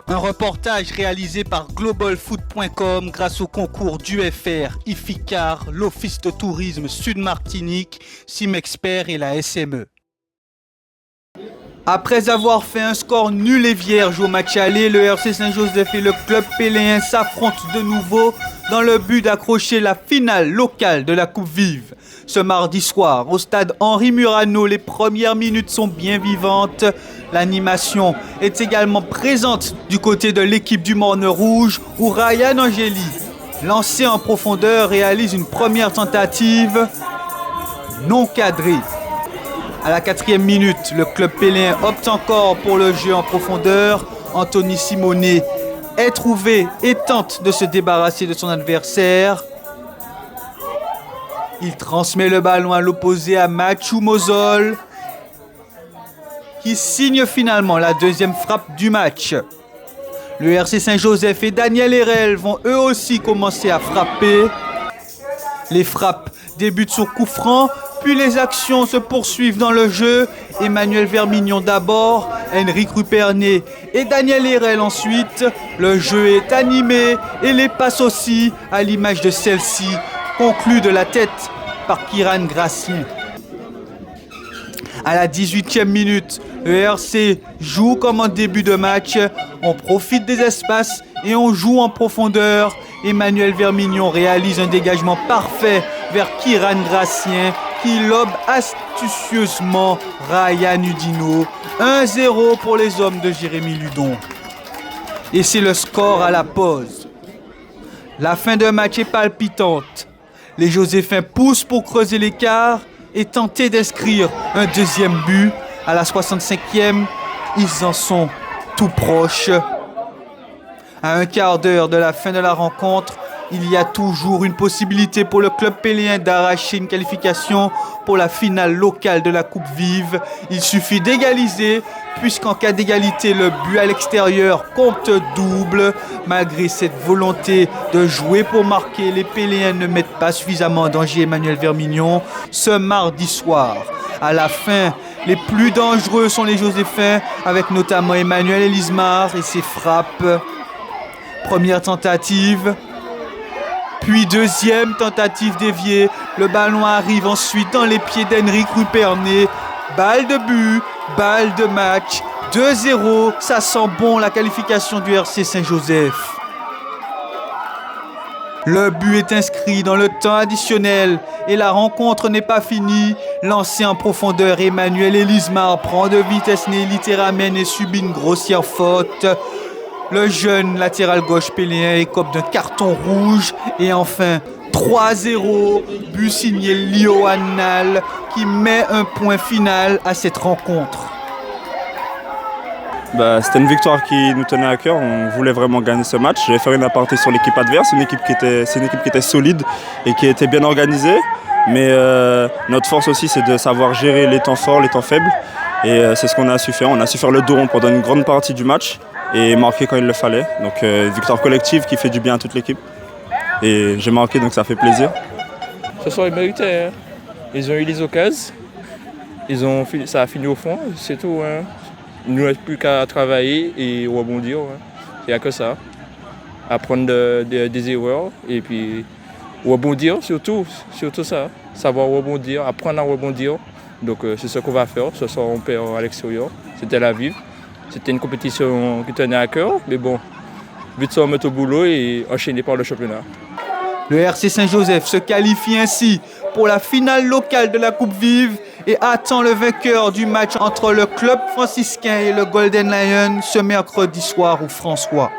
Un reportage réalisé par globalfoot.com grâce au concours d'UFR, IFICAR, l'Office de tourisme Sud-Martinique, Simexpert et la SME. Après avoir fait un score nul et vierge au match aller, le RC Saint-Joseph et le club péléen s'affrontent de nouveau dans le but d'accrocher la finale locale de la Coupe Vive. Ce mardi soir, au stade Henri Murano, les premières minutes sont bien vivantes. L'animation est également présente du côté de l'équipe du Morne Rouge où Ryan Angeli, lancé en profondeur, réalise une première tentative non cadrée. À la 4e minute, le club péléen opte encore pour le jeu en profondeur. Anthony Simonet est trouvé et tente de se débarrasser de son adversaire. Il transmet le ballon à l'opposé à Mathieu Mosol, qui signe finalement la deuxième frappe du match. Le RC Saint-Joseph et Daniel Herel vont eux aussi commencer à frapper. Les frappes débutent sur coup franc, puis les actions se poursuivent dans le jeu. Emmanuel Vermignon d'abord, Henrik Rupernet et Daniel Herel ensuite. Le jeu est animé et les passes aussi, à l'image de celle-ci, conclues de la tête par Kiran Gracien. À la 18e minute, le RC joue comme en début de match. On profite des espaces et on joue en profondeur. Emmanuel Vermignon réalise un dégagement parfait vers Kiran Gracien qui lobe astucieusement Ryan Udino. 1-0 pour les hommes de Jérémy Ludon. Et c'est le score à la pause. La fin de match est palpitante. Les Joséphains poussent pour creuser l'écart et tenter d'inscrire un deuxième but. À la 65e, ils en sont tout proches. À un quart d'heure de la fin de la rencontre, il y a toujours une possibilité pour le club péléen d'arracher une qualification pour la finale locale de la Coupe Vive. Il suffit d'égaliser, puisqu'en cas d'égalité, le but à l'extérieur compte double. Malgré cette volonté de jouer pour marquer, les péléens ne mettent pas suffisamment en danger Emmanuel Vermignon. Ce mardi soir, à la fin, les plus dangereux sont les Joséphains, avec notamment Emmanuel Elismar et ses frappes. Première tentative, puis deuxième tentative déviée. Le ballon arrive ensuite dans les pieds d'Henrik Rupernet. Balle de but, balle de match. 2-0, ça sent bon la qualification du RC Saint-Joseph. Le but est inscrit dans le temps additionnel et la rencontre n'est pas finie. Lancé en profondeur, Emmanuel Elismar prend de vitesse Nelly Terramen et subit une grossière faute. Le jeune latéral gauche péléen écope d'un carton rouge. Et enfin, 3-0, but signé Lio Annal qui met un point final à cette rencontre. C'était une victoire qui nous tenait à cœur. On voulait vraiment gagner ce match. Je vais faire une aparté sur l'équipe adverse. C'est une équipe qui était solide et qui était bien organisée. Mais notre force aussi, c'est de savoir gérer les temps forts, les temps faibles. Et c'est ce qu'on a su faire. On a su faire le dos rond pendant une grande partie du match et marquer quand il le fallait. Donc victoire collective qui fait du bien à toute l'équipe. Et j'ai marqué, donc ça fait plaisir. Ce soir, ils méritaient. Hein. Ils ont eu les occasions. Ça a fini au fond, c'est tout. Hein. Il ne nous reste plus qu'à travailler et rebondir. Hein. Il n'y a que ça. Apprendre des erreurs et puis rebondir, surtout ça. Savoir rebondir, apprendre à rebondir. Donc c'est ce qu'on va faire. Ce soir, on perd à l'extérieur. C'était la Vive. C'était une compétition qui tenait à cœur. Mais bon, vite se remettre au boulot et enchaîner par le championnat. Le RC Saint-Joseph se qualifie ainsi pour la finale locale de la Coupe Vive et attend le vainqueur du match entre le club franciscain et le Golden Lion ce mercredi soir au François.